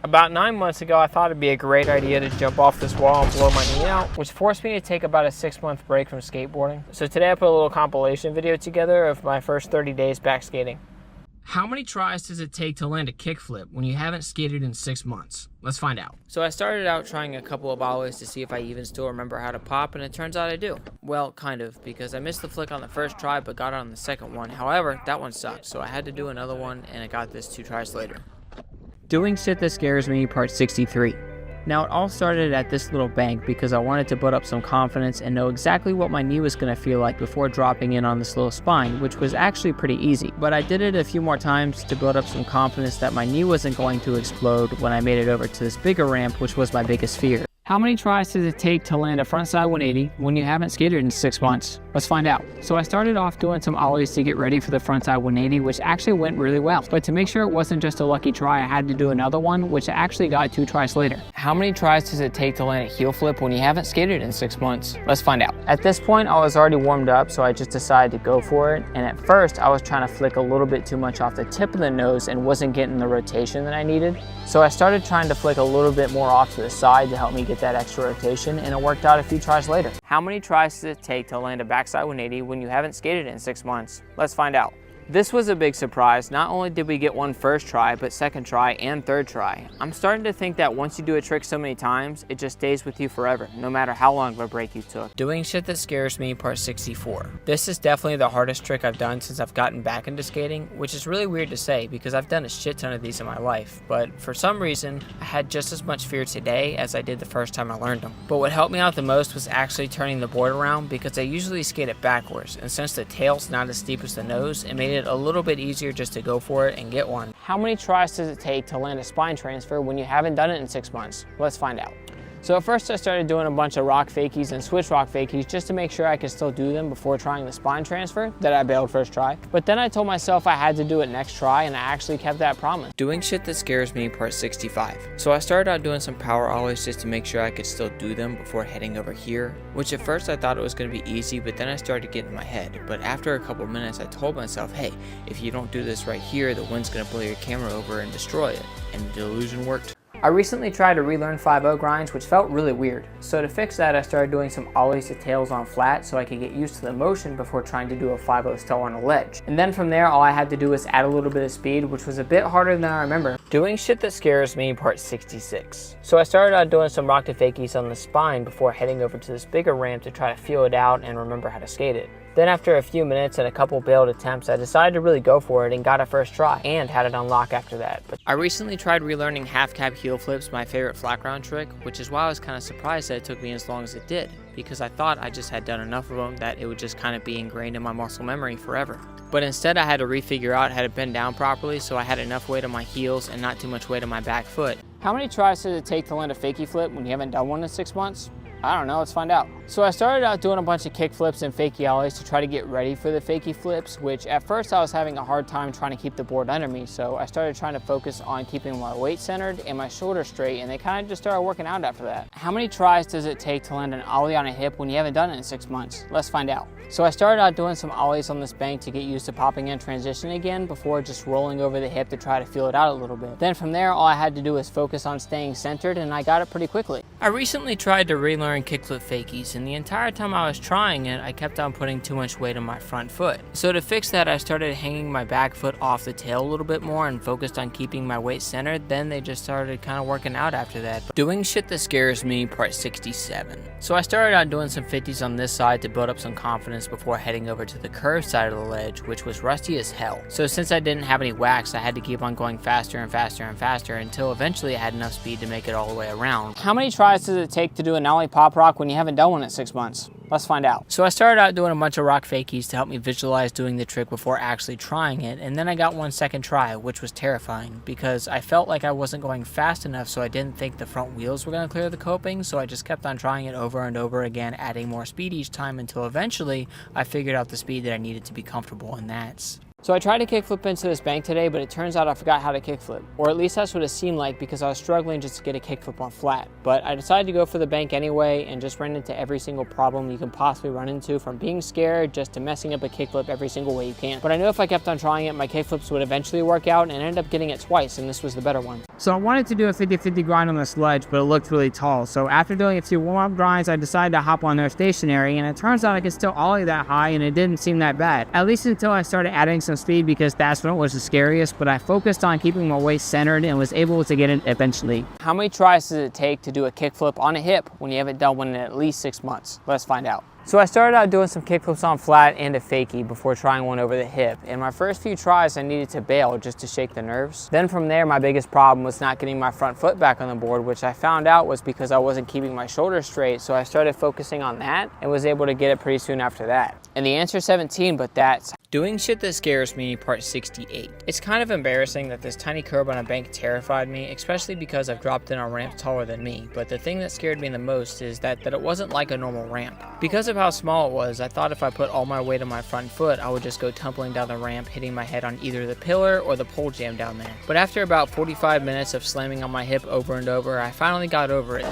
About 9 months ago, I thought it'd be a great idea to jump off this wall and blow my knee out, which forced me to take about a 6-month break from skateboarding. So today I put a little compilation video together of my first 30 days back skating. How many tries does it take to land a kickflip when you haven't skated in 6 months? Let's find out. So I started out trying a couple of ollies to see if I even still remember how to pop, and it turns out I do. Well, kind of, because I missed the flick on the first try but got it on the second one. However, that one sucked, so I had to do another one, and I got this 2 tries later. Doing shit that scares me, part 63. Now, it all started at this little bank because I wanted to build up some confidence and know exactly what my knee was going to feel like before dropping in on this little spine, which was actually pretty easy. But I did it a few more times to build up some confidence that my knee wasn't going to explode when I made it over to this bigger ramp, which was my biggest fear. How many tries does it take to land a frontside 180 when you haven't skated in 6 months? Let's find out. So I started off doing some ollies to get ready for the frontside 180, which actually went really well. But to make sure it wasn't just a lucky try, I had to do another one, which I actually got 2 tries later. How many tries does it take to land a heel flip when you haven't skated in 6 months? Let's find out. At this point, I was already warmed up, so I just decided to go for it. And at first, I was trying to flick a little bit too much off the tip of the nose and wasn't getting the rotation that I needed. So I started trying to flick a little bit more off to the side to help me get that extra rotation, and it worked out a few tries later. How many tries does it take to land a backside 180 when you haven't skated in 6 months? Let's find out. This was a big surprise. Not only did we get one first try, but second try and third try. I'm starting to think that once you do a trick so many times, it just stays with you forever, no matter how long of a break you took. Doing shit that scares me, part 64. This is definitely the hardest trick I've done since I've gotten back into skating, which is really weird to say because I've done a shit ton of these in my life, but for some reason, I had just as much fear today as I did the first time I learned them. But what helped me out the most was actually turning the board around because I usually skate it backwards, and since the tail's not as steep as the nose, it made it a little bit easier just to go for it and get one. How many tries does it take to land a spine transfer when you haven't done it in 6 months? Let's find out. So at first I started doing a bunch of rock fakies and switch rock fakies just to make sure I could still do them before trying the spine transfer that I bailed first try. But then I told myself I had to do it next try, and I actually kept that promise. Doing shit that scares me, part 65. So I started out doing some power ollies just to make sure I could still do them before heading over here, which at first I thought it was going to be easy, but then I started getting in my head. But after a couple minutes I told myself, hey, if you don't do this right here, the wind's going to blow your camera over and destroy it. And the illusion worked. I recently tried to relearn 5-0 grinds, which felt really weird. So to fix that, I started doing some ollies to tails on flat so I could get used to the motion before trying to do a 5-0 stall on a ledge. And then from there, all I had to do was add a little bit of speed, which was a bit harder than I remember. Doing shit that scares me, part 66. So I started out doing some rock to fakies on the spine before heading over to this bigger ramp to try to feel it out and remember how to skate it. Then after a few minutes and a couple bailed attempts, I decided to really go for it and got a first try, and had it on lock after that. But I recently tried relearning half cab heel flips, my favorite flat ground trick, which is why I was kind of surprised that it took me as long as it did, because I thought I just had done enough of them that it would just kind of be ingrained in my muscle memory forever. But instead I had to refigure out how to bend down properly so I had enough weight on my heels and not too much weight on my back foot. How many tries does it take to land a fakie flip when you haven't done one in 6 months? I don't know, let's find out. So I started out doing a bunch of kick flips and fakie ollies to try to get ready for the fakie flips, which at first I was having a hard time trying to keep the board under me, so I started trying to focus on keeping my weight centered and my shoulders straight, and they kind of just started working out after that. How many tries does it take to land an ollie on a hip when you haven't done it in 6 months? Let's find out. So I started out doing some ollies on this bank to get used to popping in transition again before just rolling over the hip to try to feel it out a little bit. Then from there, all I had to do was focus on staying centered, and I got it pretty quickly. I recently tried to relearn kickflip fakies, and the entire time I was trying it, I kept on putting too much weight on my front foot. So to fix that, I started hanging my back foot off the tail a little bit more and focused on keeping my weight centered. Then they just started kind of working out after that. Doing shit that scares me, part 67. So I started out doing some 50s on this side to build up some confidence before heading over to the curved side of the ledge, which was rusty as hell. So since I didn't have any wax, I had to keep on going faster and faster and faster until eventually I had enough speed to make it all the way around. How many tries does it take to do an ollie pop rock when you haven't done one in 6 months? Let's find out. So I started out doing a bunch of rock fakies to help me visualize doing the trick before actually trying it, and then I got one second try, which was terrifying because I felt like I wasn't going fast enough, so I didn't think the front wheels were going to clear the coping, so I just kept on trying it over and over again, adding more speed each time until eventually I figured out the speed that I needed to be comfortable, and that's So I tried to kickflip into this bank today, but it turns out I forgot how to kickflip. Or at least that's what it seemed like because I was struggling just to get a kickflip on flat. But I decided to go for the bank anyway and just ran into every single problem you can possibly run into, from being scared just to messing up a kickflip every single way you can. But I knew if I kept on trying it, my kickflips would eventually work out, and I ended up getting it twice, and this was the better one. So I wanted to do a 50-50 grind on this ledge, but it looked really tall. So after doing a few warm-up grinds, I decided to hop on there stationary, and it turns out I could still ollie that high, and it didn't seem that bad. At least until I started adding some speed, because that's when it was the scariest, but I focused on keeping my waist centered and was able to get it eventually. How many tries does it take to do a kickflip on a hip when you haven't done one in at least 6 months? Let's find out. So I started out doing some kickflips on flat and a fakie before trying one over the hip. In my first few tries, I needed to bail just to shake the nerves. Then from there, my biggest problem was not getting my front foot back on the board, which I found out was because I wasn't keeping my shoulders straight. So I started focusing on that and was able to get it pretty soon after that. And the answer is 17, but that's doing shit that scares me, part 68. It's kind of embarrassing that this tiny curb on a bank terrified me, especially because I've dropped in on ramps taller than me. But the thing that scared me the most is that it wasn't like a normal ramp. Because of how small it was, I thought if I put all my weight on my front foot, I would just go tumbling down the ramp, hitting my head on either the pillar or the pole jam down there. But after about 45 minutes of slamming on my hip over and over, I finally got over it.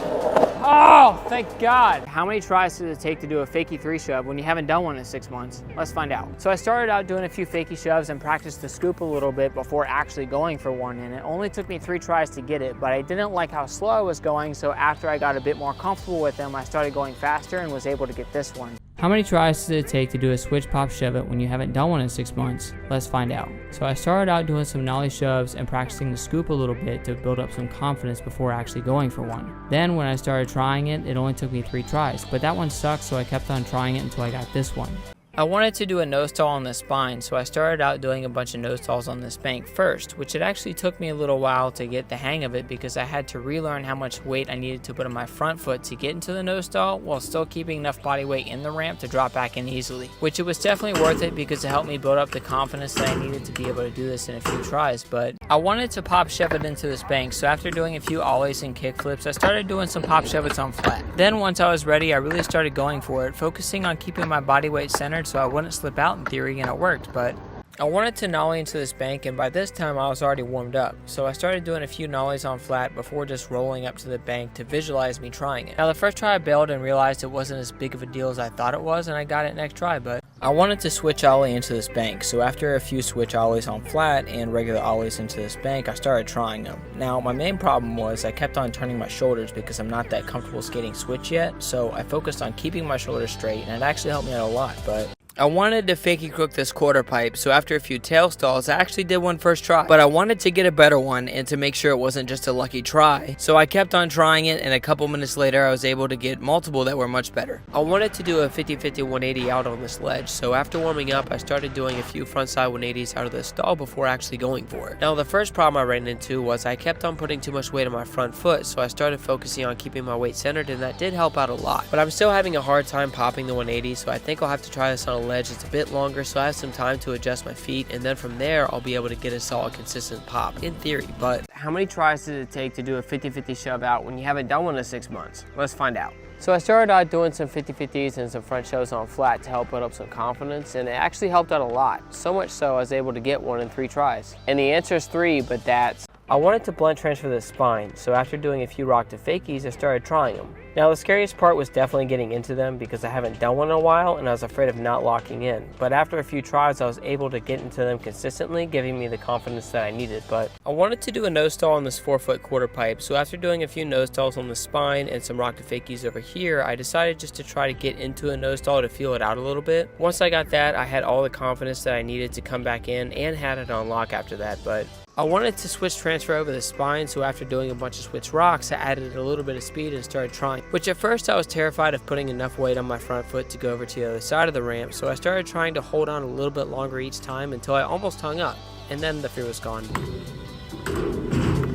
Oh, thank God. How many tries does it take to do a fakie 3 shove when you haven't done one in 6 months? Let's find out. So I started out doing a few fakie shoves and practiced the scoop a little bit before actually going for one, and it only took me 3 tries to get it, but I didn't like how slow I was going, so after I got a bit more comfortable with them, I started going faster and was able to get this one. How many tries does it take to do a switch pop shove it when you haven't done one in 6 months? Let's find out. So I started out doing some nollie shoves and practicing the scoop a little bit to build up some confidence before actually going for one. Then when I started trying it, it only took me 3 tries, but that one sucked, so I kept on trying it until I got this one. I wanted to do a nose stall on the spine, so I started out doing a bunch of nose stalls on this bank first, which it actually took me a little while to get the hang of it because I had to relearn how much weight I needed to put on my front foot to get into the nose stall while still keeping enough body weight in the ramp to drop back in easily, which it was definitely worth it because it helped me build up the confidence that I needed to be able to do this in a few tries. But I wanted to pop shove it into this bank, so after doing a few ollies and kickflips, I started doing some pop shove it's on flat. Then once I was ready, I really started going for it, focusing on keeping my body weight centered so I wouldn't slip out in theory, and it worked. But I wanted to nollie into this bank, and by this time I was already warmed up, so I started doing a few nollies on flat before just rolling up to the bank to visualize me trying it. Now the first try I bailed and realized it wasn't as big of a deal as I thought it was, and I got it next try, but I wanted to switch ollie into this bank, so after a few switch ollies on flat and regular ollies into this bank, I started trying them. Now my main problem was I kept on turning my shoulders because I'm not that comfortable skating switch yet, so I focused on keeping my shoulders straight, and it actually helped me out a lot. But I wanted to fakie crook this quarter pipe, so after a few tail stalls, I actually did one first try. But I wanted to get a better one and to make sure it wasn't just a lucky try. So I kept on trying it, and a couple minutes later, I was able to get multiple that were much better. I wanted to do a 50-50 180 out on this ledge, so after warming up, I started doing a few frontside 180s out of the stall before actually going for it. Now the first problem I ran into was I kept on putting too much weight on my front foot, so I started focusing on keeping my weight centered, and that did help out a lot. But I'm still having a hard time popping the 180, so I think I'll have to try this on a ledge that's a bit longer so I have some time to adjust my feet, and then from there I'll be able to get a solid consistent pop in theory. But how many tries does it take to do a 50-50 shove out when you haven't done one in 6 months? Let's find out. So I started out doing some 50-50s and some front shoves on flat to help put up some confidence, and it actually helped out a lot, so much so I was able to get one in 3 tries. And the answer is 3, but that's I wanted to blunt transfer the spine, so after doing a few rock to fakies, I started trying them. Now the scariest part was definitely getting into them because I haven't done one in a while and I was afraid of not locking in. But after a few tries, I was able to get into them consistently, giving me the confidence that I needed. But I wanted to do a nose stall on this 4-foot quarter pipe, so after doing a few nose stalls on the spine and some rock to fakies over here, I decided just to try to get into a nose stall to feel it out a little bit. Once I got that, I had all the confidence that I needed to come back in and had it on lock after that. But I wanted to switch transfer over the spine, so after doing a bunch of switch rocks, I added a little bit of speed and started trying. Which at first I was terrified of putting enough weight on my front foot to go over to the other side of the ramp, so I started trying to hold on a little bit longer each time until I almost hung up, and then the fear was gone.